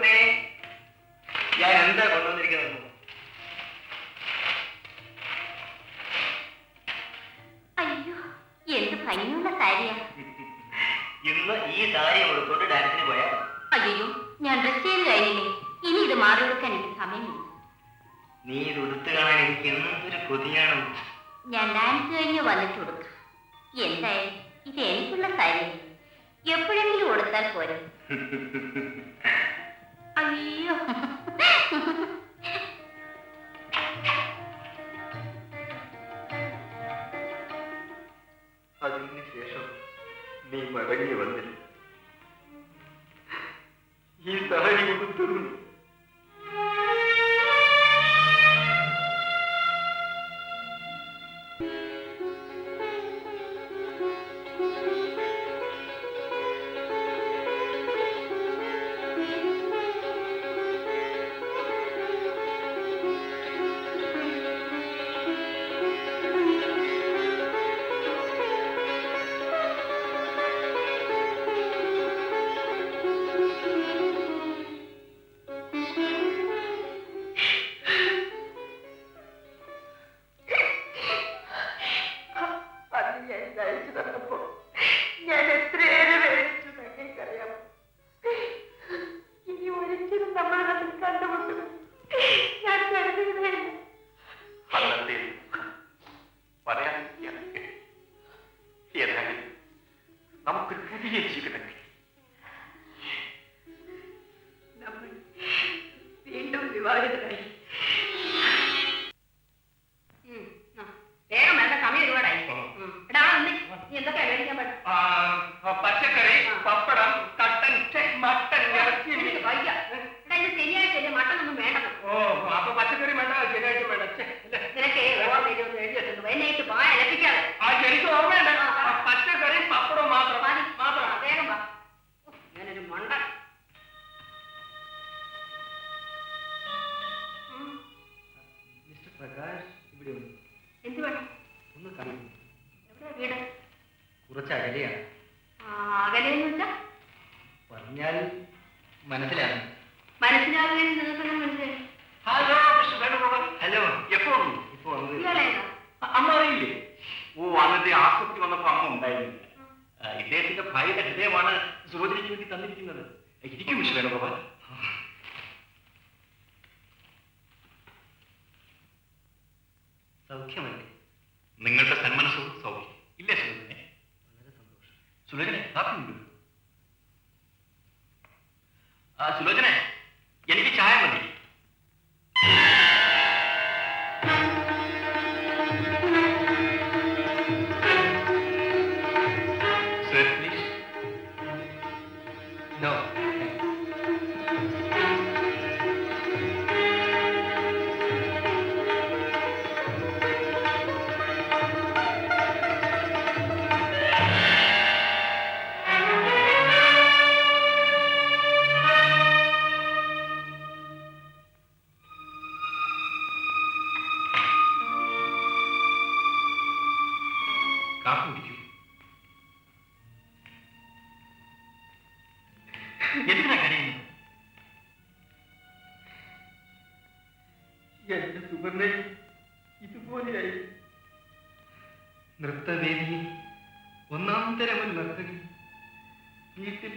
പൊന്നേ, ഞാൻ എന്താ കൊണ്ടുവന്നിരിക്കുന്നത്? അയ്യോ, എന്ത് ഭംഗിയുള്ള സാരിയാ. ഇന്ന് ഈ സാരി കൊടുത്തോണ്ട് ഡാൻസിന് പോയാ? അയ്യോ, ഞാൻ ഡ്രസ് ചെയ്ത് കഴിഞ്ഞില്ലേ, ഇനി ഇത് മാറി കൊടുക്കാൻ എനിക്ക് സമയമില്ല. നീ ഇത് ഉടുത്ത് കാണാൻ എനിക്ക് എന്തൊരു കൊതിയാണ്. ഞാൻ ഡാൻസ് കഴിഞ്ഞ് വന്നിട്ട് കൊടുക്കാം. എന്തായാലും ഇത് എനിക്കുള്ള സാരി, എപ്പോഴെങ്കിലും കൊടുത്താൽ പോരെ. അയ്യോ, അതിനുശേഷം നീ മടങ്ങി വന്നില്ല. ഈ സാരി കൊടുത്തത് ഞാൻ എത്രയേറെ വേദിച്ചു നിങ്ങൾക്കറിയാം. ഇനി ഒരിക്കലും നമ്മൾ തമ്മിൽ കണ്ടുമുട്ടും ഞാൻ കരുതുകയില്ല. അന്നത്തെ പറയാൻ ഏതായാലും നമുക്കൊരു പുതിയ ജീവിതം. നമ്മൾ വീണ്ടും വിവാഹിതരായി. വേഗം വേണ്ട, സമയം ഒരുപാടായി. എടാ, നീ എന്തൊക്കെയാ മേടിക്കാൻ പറ്റും? പച്ചക്കറി, പപ്പടം, കട്ടൻ, മട്ടൻ, ഇറച്ചി. എനിക്ക് വയ്യ. എടാ, ഇത് ശനിയാഴ്ചയല്ലേ, മട്ടനൊന്നും വേണ്ടത്. ഓ, അപ്പൊ പച്ചക്കറി വേണ്ട, ശനിയാഴ്ച വേണ്ട. നിനക്ക് ഓർമ്മ എഴുതി വെച്ചിട്ടുണ്ട്, എന്നെ ഇട്ട് വായ അലപ്പിക്കാതെ. എനിക്ക് ഓർമ്മയുണ്ട്. പച്ചക്കറി, പപ്പടം മാത്രം മാത്രം വേഗം വാ. ഞാനൊരു മണ്ട. മിസ്റ്റർ പ്രകാശ് ഇവിടെ ഉണ്ട്. എന്ത് വേണം? ഒന്ന് കാണും. എവിടെയാ വീട്? കുറച്ച് അകലെയാണ്. അകലെയെന്ന് വെച്ചാ പറഞ്ഞാൽ മനസ്സിലാണ്. മനസ്സിലാകുന്ന നിങ്ങൾക്കെല്ലാം മനസ്സിലായി. Hello mister Venugopal. ഹലോ, എപ്പോ വന്നു? ഇപ്പൊ വന്നത്. ഇയാളേതാ? അമ്മ അറിയില്ലേ? ഓ, അന്നത്തെ ആസ്പത്രി വന്നപ്പോ അമ്മ ഉണ്ടായിരുന്നില്ല. ഇദ്ദേഹത്തിന്റെ ഭാര്യയുടെ ഹൃദയമാണ് സുഭദ്രയ്ക്ക് വേണ്ടി തന്നിരിക്കുന്നത്. ഇരിക്കും മിസ്റ്റർ വേണുഗോപാൽ. സൗഖ്യമല്ലേ? നിങ്ങളുടെ സന്മനസ്സും സൗഖ്യം ഇല്ലേ സുലോചനെ? വളരെ സന്തോഷം. സുലോചനെ, കാപ്പി ഉണ്ട്? സുലോചനെ, എനിക്ക് ചായ മതി. Sir, please. No. കാപ്പി കുടിക്കൂ. എന്തിനാ കരയുന്നത്? എന്റെ സുവർണ്ണ ഇതുപോലെയായി. നൃത്തവേദിയിൽ ഒന്നാന്തരം ഒരു നർത്തകി, വീട്ടിൽ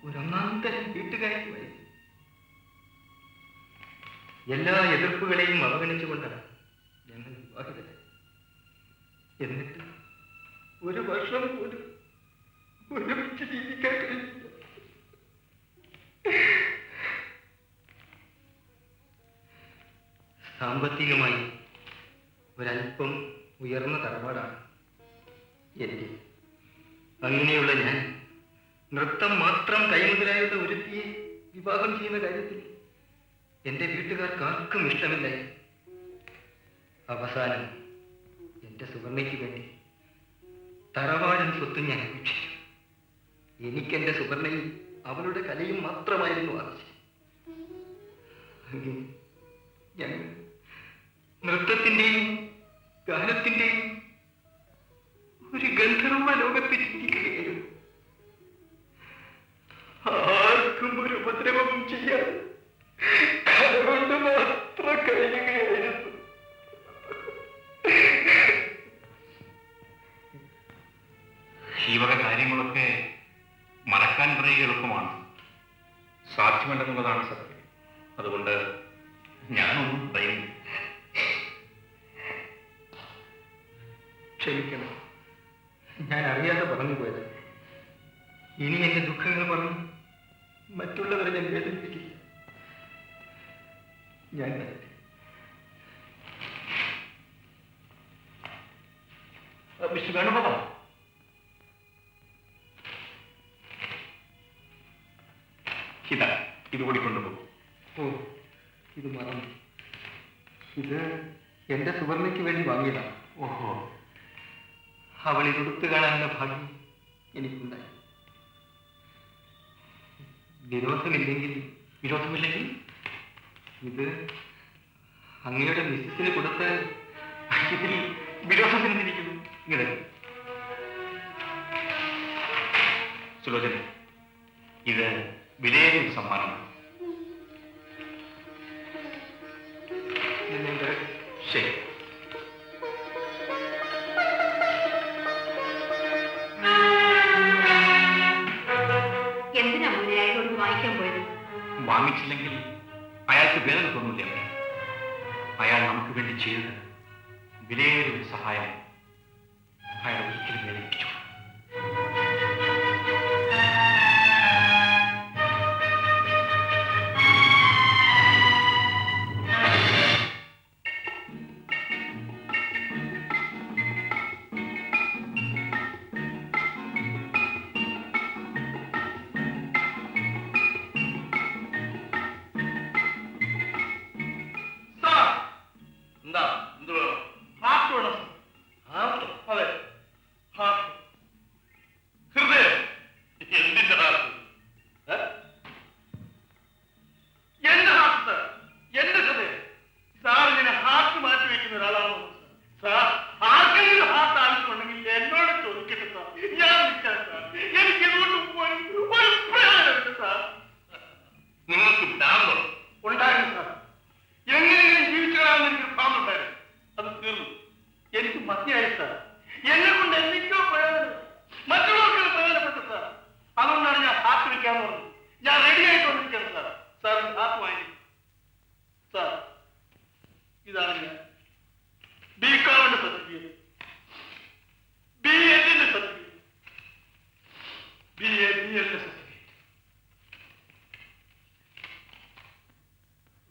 ഒരൊന്നാന്തരം വീട്ടുകാരിയുമായി. എല്ലാ എതിർപ്പുകളെയും അവഗണിച്ചുകൊണ്ടാണ് ഞങ്ങൾ വിവാഹിതരായി. എന്നിട്ട് ഒരു വർഷം പോലും ഒരുമിച്ച് ജീവിക്കാൻ കഴിഞ്ഞില്ല. സാമ്പത്തികമായി ഒരല്പം ഉയർന്ന തറവാടാണ് എൻ്റെ. അങ്ങനെയുള്ള ഞാൻ നൃത്തം മാത്രം കൈമുതലായുള്ള ഒരുത്തിയെ വിവാഹം ചെയ്യുന്ന കാര്യത്തിൽ എൻ്റെ വീട്ടുകാർക്ക് ആർക്കും ഇഷ്ടമില്ലായി. അവസാനം എൻ്റെ സുവർണ്ണയ്ക്ക് വേണ്ടി തറവാടൻ സ്വത്തും ഞാൻ ഉപേക്ഷിച്ചു. എനിക്കെൻ്റെ സുവർണ്ണയും അവളുടെ കലയും മാത്രമായിരുന്നു ആവശ്യം. ഞങ്ങൾ നൃത്തത്തിൻ്റെയും ഗാനത്തിൻ്റെയും ഒരു ഗന്ധർവ ലോകത്ത് ചിന്തിക്കുകയായിരുന്നു. ആർക്കും ഒരു ഉപദ്രവവും ചെയ്യാൻ അതുകൊണ്ട് മാത്രം കഴിയുകയായിരുന്നു. ഈ വക കാര്യങ്ങളൊക്കെ മറക്കാൻ പറയുക എളുപ്പമാണ്, സാധ്യമല്ലെന്നുള്ളതാണ് സത്യം. അതുകൊണ്ട് ഞാനൊന്നും പറയുന്നു. ക്ഷമിക്കണം, ഞാൻ അറിയാതെ പറഞ്ഞു പോയത്. ഇനി എന്റെ ദുഃഖങ്ങൾ പറഞ്ഞു മറ്റുള്ളവരെ ഞാൻ വേദനിപ്പിക്കില്ല. ഞാൻ മിസ്റ്റർ വേണുഗോപാൽ, ഇതാ ഇതുകൂടി കൊണ്ടുപോകും. ഓ, ഇത് മറന്നു. ഇത് എന്റെ സുവർണയ്ക്ക് വേണ്ടി വാങ്ങിയതാണ്. ഓഹോ, അവൾ ഇതെടുത്ത് കാണാനുള്ള ഭാഗ്യം എനിക്കുണ്ടായി. വിരോധമില്ലെങ്കിൽ ഇത് അങ്ങയുടെ മിസ്സിന് കൊടുത്ത് ഇതിൽ വിരോധം തിരിഞ്ഞിരിക്കുന്നു. ഇങ്ങനെ സുലോചന, ഇത് വിലയേറിയ ഒരു സമ്മാനമാണ്. ശരി. എന്തിനാ മുന്നേ അയാളോട് വാങ്ങിക്കാൻ പോയത്? വാങ്ങിച്ചില്ലെങ്കിൽ അയാൾക്ക് വേദന തോന്നില്ല. അയാൾ നമുക്ക് വേണ്ടി ചെയ്തത് വിലയേറിയ ഒരു സഹായം അയാൾ ഒരിക്കലും വേദനിപ്പിച്ചു.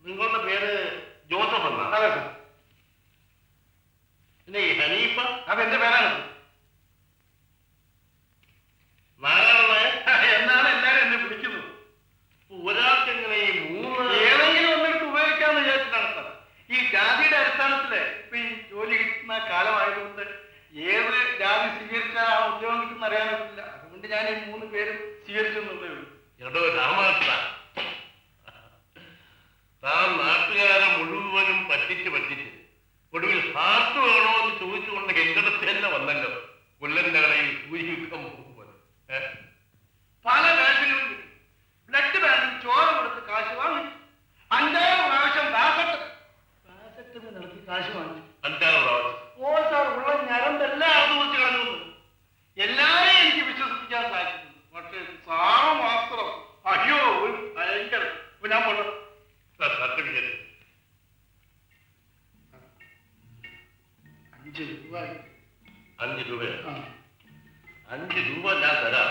നിങ്ങളുടെ പേര് ജോസഫ് എന്നാ? അതെ സാർ. പിന്നെ ഈ ഹനീഫ? അതെന്റെ പേരാണ്. നാരായണനായ എന്നാണ് എല്ലാരും എന്നെ വിളിക്കുന്നത്. ഒരാൾക്ക് എങ്ങനെ ഈ മൂന്ന് ഏതെങ്കിലും ഒന്നെടുത്ത് ഉപയോഗിക്കാന്ന് വിചാരിച്ചിട്ടാണ് സാർ. ഈ ജാതിയുടെ അടിസ്ഥാനത്തില് ഇപ്പൊ ഈ ജോലി കിട്ടുന്ന കാലമായതുകൊണ്ട് ഏത് ജാതി സ്വീകരിച്ചാൽ ഉദ്യോഗം കിട്ടുന്ന അറിയാനൊക്കില്ല. അതുകൊണ്ട് ഞാൻ ഈ മൂന്ന് പേരും സ്വീകരിച്ചെന്നുള്ളേ ഉള്ളൂ. എടോ രാമകൃഷ്ണ, താൻ നാട്ടുകാരെ മുഴുവനും പറ്റിച്ച് ഒടുവിൽ ഹാർട്ട് വേണോ എന്ന് ചോദിച്ചുകൊണ്ട് എന്റെ തന്നെ വന്നല്ലോ. കൊല്ലന്റെ കടയിൽ സൂചിക്കാൻ പോകുമ്പോൾ പല കാശിലും ബ്ലഡ് ബാങ്കിൽ ചോര കൊടുത്ത് കാശ് വാങ്ങി 5 പ്രാവശ്യം ബാസറ്റിന് നടത്തി കാശ് വാങ്ങി 5 പ്രാവശ്യം. ഓ സാർ, ഉള്ള ഞരമ്പെല്ലാം അത് വെച്ച് കളഞ്ഞു. എല്ലാരെയും എനിക്ക് വിശ്വസിപ്പിക്കാൻ സാധിക്കുന്നു. പക്ഷേ സാറ് മാത്രം അയ്യോ ഒരു ഭയങ്കര. ഇപ്പൊ ഞാൻ പോട്ടെ. സർട്ടിഫിക്കറ്റ് 5 രൂപ. 5 രൂപയോ? 5 രൂപ ഞാൻ തരാം.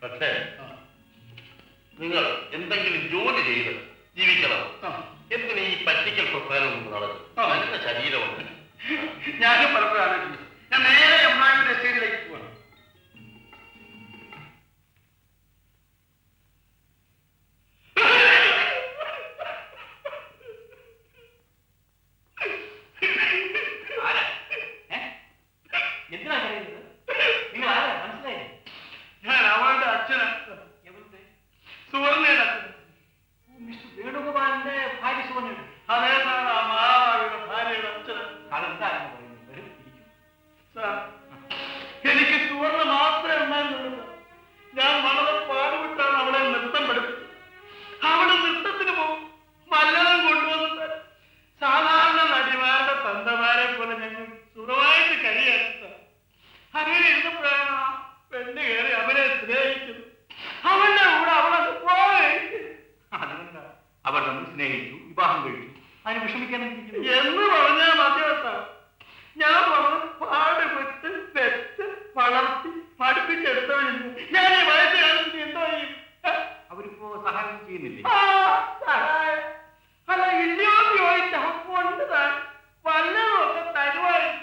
പക്ഷേ നിങ്ങൾ എന്തെങ്കിലും ജോലി ചെയ്ത് ജീവിക്കണം. എന്തിന് ഈ പറ്റിക്കൽ പ്രസ്ഥാനം കൊണ്ട് നടക്കും? നല്ല ശരീരമുണ്ട്. ഞാനും പലപ്പോഴും ആലോചിച്ചു. ഞാൻ നേരെ എംപ്ലോയ്മെന്റ് എസ്റ്റേറ്റിലേക്ക് പോവാണ്. എന്തിനാ പറയുന്നത്? നിങ്ങൾ ആരാ? മനസ്സിലായി? ഞാൻ അവളുടെ അച്ഛനാണ്. എവിടുത്തെ? സുവർണയുടെ അച്ഛൻ. മിസ്റ്റർ വേണുഗോപാലിന്റെ ഭാര്യ സുവർണയുടെ? അതേ സാർ, ആ മഹാഭാവിയുടെ ഭാര്യയുടെ അച്ഛനാണ്. അതെന്താണെന്ന് പറയുന്നത്? സാർ, അതിന് വിഷമിക്കാനും എന്ന് പറഞ്ഞാൽ മതിയോ സാർ? ഞാൻ വളരെ പാടുപെട്ട് പെറ്റ് വളർത്തി പഠിപ്പിച്ചെടുത്തവരില്ല. ഞാൻ ഈ വയസ്സുകാലത്ത് എന്തോ ചെയ്യും? അവരിപ്പോ സഹായം ചെയ്യുന്നില്ലേ? സഹായം അല്ല ഇല്ലയോ ചോദിച്ചാ കൊണ്ട് താൻ വല്ലതൊക്കെ തരുവായിരുന്നു.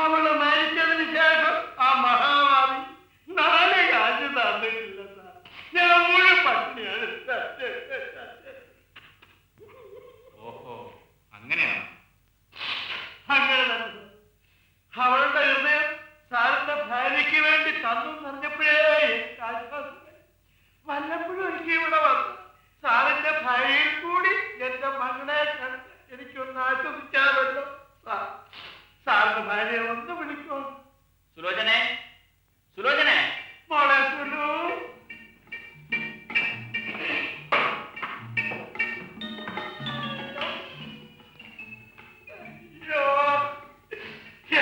അവള് മരിച്ചതിന് ശേഷം ആ മഹാമാരി 4 കാശ് തന്നിട്ടില്ല സാർ. ഞാൻ മുഴുവൻ പട്ടിണിയാണ്. ഓഹോ, അങ്ങനെയാണ്. അങ്ങനെ തന്നെ അവളുടെ ഹൃദയം സാറിന്റെ ഭാര്യയ്ക്ക് വേണ്ടി തന്നു പറഞ്ഞപ്പോഴേ ആശ്വാസം. വല്ലപ്പോഴും എനിക്ക് ഇവിടെ വന്നു സാറിന്റെ ഭാര്യയിൽ കൂടി എന്റെ മകളെ കണ്ട് എനിക്കൊന്ന് ആശ്വസിച്ചാമല്ലോ. സാറിന്റെ ഭാര്യയെ ഒന്ന് വിളിക്കോ. സുലോചനെ, സുലോചനെ. മോളെ സുലു.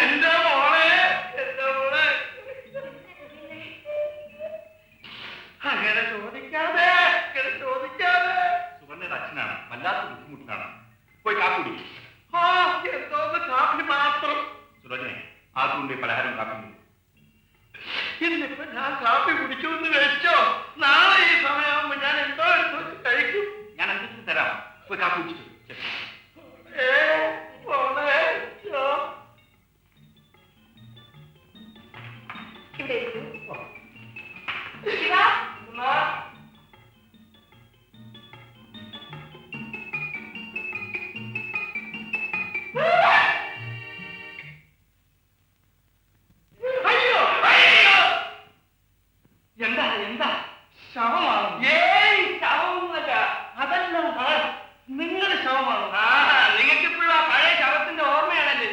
എന്റെ മോളെ, എന്റെ മോളെ. അങ്ങനെ ചോദിക്കാതെ, അങ്ങനെ ചോദിക്കാതെ. സുവർണയുടെ അച്ഛനാണ്, വല്ലാത്ത ബുദ്ധിമുട്ടിലാണ്. പോയി കാപ്പി. ആ എന്തോന്ന് കാപ്പി മാത്രം. സുലോചനെ, ആദ്യം പലഹാരം കാപ്പി. ഇന്നിപ്പോ ഞാൻ കാപ്പി കുടിച്ചു എന്ന് വെച്ചോ, നാളെ ഈ സമയമാകുമ്പോ ഞാൻ എന്തോ എടുത്ത് വെച്ച് കഴിക്കും. ഞാൻ എന്തെങ്കിലും തരാം. പോയി കാപ്പി കുടിച്ചിട്ട്. ഇവിടെ ഇരിക്കൂ. ശിവ, അയ്യോ അയ്യോ, എന്താ എന്താ ശവമാണ്? ഏയ് ശവമൊന്നുമല്ല. അതല്ല, നിങ്ങളുടെ ശവമാണ്. നിങ്ങൾക്ക് ഇപ്പോഴും ആ പഴയ ശവത്തിന്റെ ഓർമ്മയാണല്ലേ?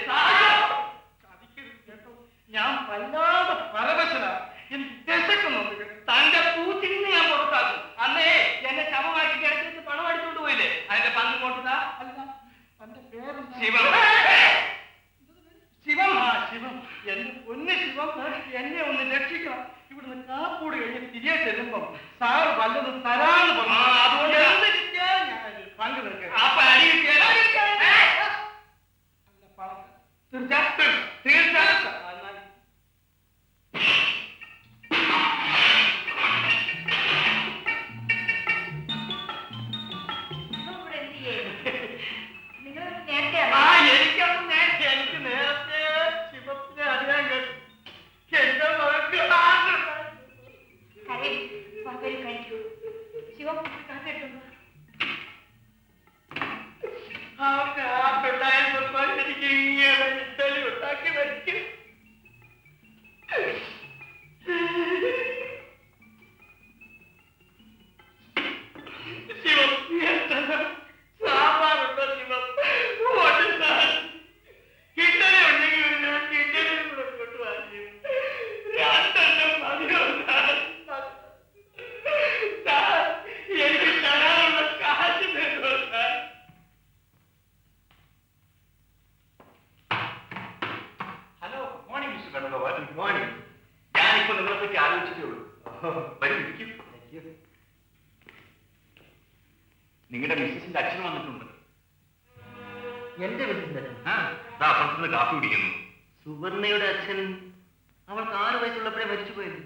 കേട്ടോ, ഞാൻ വല്ലാതെ പരവശനാ. എനിക്ക് ദശക്കുന്നുണ്ട്. തന്റെ പൂച്ചിന് ഞാൻ പുറത്താക്കും. അന്നേ എന്നെ ശവമാക്കി കിടച്ചിട്ട് പണം അടിച്ചോണ്ട് പോയില്ലേ? അതിന്റെ പങ്ക് കൊണ്ടുതാ. അല്ല, തന്റെ പേര് ശിവം. ശിവം. ആ ശിവം, എന്റെ പൊന്ന് ശിവം, എന്നെ ഒന്ന് രക്ഷിക്കണം. ഇവിടുന്ന് കാപ്പൂടി കഴിഞ്ഞ് തിരികെ ചെല്ലുമ്പം സാറ് വല്ലതും തരാന്ന് പറഞ്ഞു. അതുകൊണ്ട് എന്ത് കിട്ടിയാലും ഞാൻ പങ്ക് നിൽക്കാം. അപ്പൊ അടി കിട്ടിയാൽ തീർച്ചയായിട്ടും തീർച്ചയായിട്ടും. നിങ്ങൾ നേരത്തെ എനിക്കൊന്നും നേരത്തെ, എനിക്ക് നേരത്തെ ശിവത്തിനെ അറിയാൻ കഴിയും. എന്റെ മകൾക്ക് കഴിക്കൂ. ശിവം കാത്തിട്ടുണ്ടോ? അവർക്ക് ആ പെട്ടായപ്പോ എനിക്ക് ഇങ്ങനെ ഇഡലി ഉണ്ടാക്കി വയ്ക്കും. ശിവം, സാമ്പാറുണ്ടോ ശിവം? കിട്ടലി ഉണ്ടെങ്കിൽ ഞാൻ കിട്ടലിയും കൂടെ കൊണ്ടുപോയി 2 എണ്ണം മതിയോ? എനിക്ക് തരാനുള്ള കാശ് തരുമോ sir? Hello, morning mister Venugopal. Morning. ഞാനിപ്പോ നിങ്ങളെ പറ്റി ആലോചിച്ചിട്ടേ ഉള്ളൂ. വരും, ഇരിക്കും. നിങ്ങളുടെ മിസ്സസിന്റെ അച്ഛൻ വന്നിട്ടുണ്ട്. എന്റെ വീട്ടിന്റെ അച്ഛൻ? ആ, അപ്പുറത്തുനിന്ന് കാപ്പി കുടിക്കുന്നു. സുവർണയുടെ അച്ഛൻ അവൾക്ക് 6 വയസ്സുള്ളപ്പോഴേ മരിച്ചുപോയത്.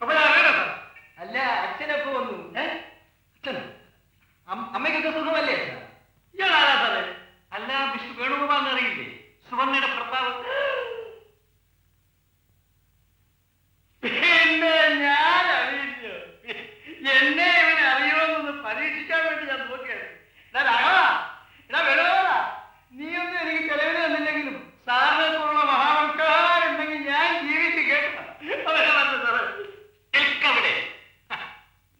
അപ്പൊ ഞാൻ അറിയണം സാർ. അല്ല, അച്ഛനൊക്കെ വന്നു. അച്ഛൻ അമ്മയ്ക്കൊക്കെ സുഖമല്ലേ? ഇയാളാരാ സാറേ? അല്ല, മിസ്റ്റർ വേണുഗോപാൽ അറിയില്ലേ? സുവർണയുടെ ഭർത്താവ്. പിന്നെ ഞാൻ അറിയില്ലോ. എന്നെ ഇവനെ അറിയുമെന്നൊന്ന് പരീക്ഷിക്കാൻ വേണ്ടി ഞാൻ നോക്കിയാണ്. നീയൊന്നും എനിക്ക് ചെലവിന് തന്നില്ലെങ്കിലും സാറിനെ പോലുള്ള മഹാമൽക്കാരുണ്ടെങ്കിൽ ഞാൻ ജീവിച്ച് കേൾക്കണം. അവരെ പറഞ്ഞു സാറേ. അവിടെ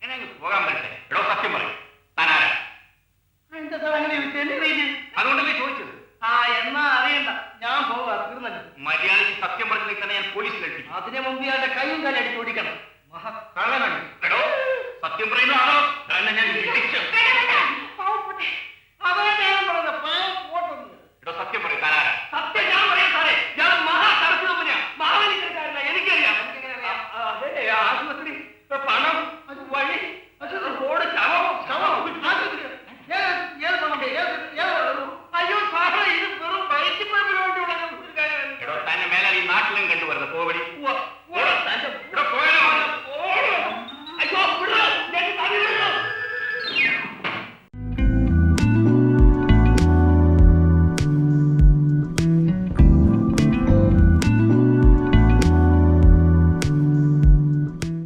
ഇങ്ങനെ പോകാൻ പറ്റേ? എടോ, സത്യം പറയും. താനാരാ? എന്റെ സാർ അങ്ങനെ ചോദിച്ചു. അതുകൊണ്ടല്ലേ ചോദിച്ചത്. എന്നാ അറിയണ്ട, ഞാൻ പോവാ. തീർന്നല്ലോ. മര്യാദയ്ക്ക് സത്യം പറഞ്ഞില്ലെങ്കിൽ തന്നെ ഞാൻ പോലീസിലെത്തി. അതിനു മുമ്പ് ഇയാളുടെ കൈയും കാലടിച്ച് ഓടിക്കണം. മഹാ കള്ളനാണ്. എടോ, സത്യം പറയുന്നതാണോ തന്നെ ഞാൻ ഇടിച്ചു.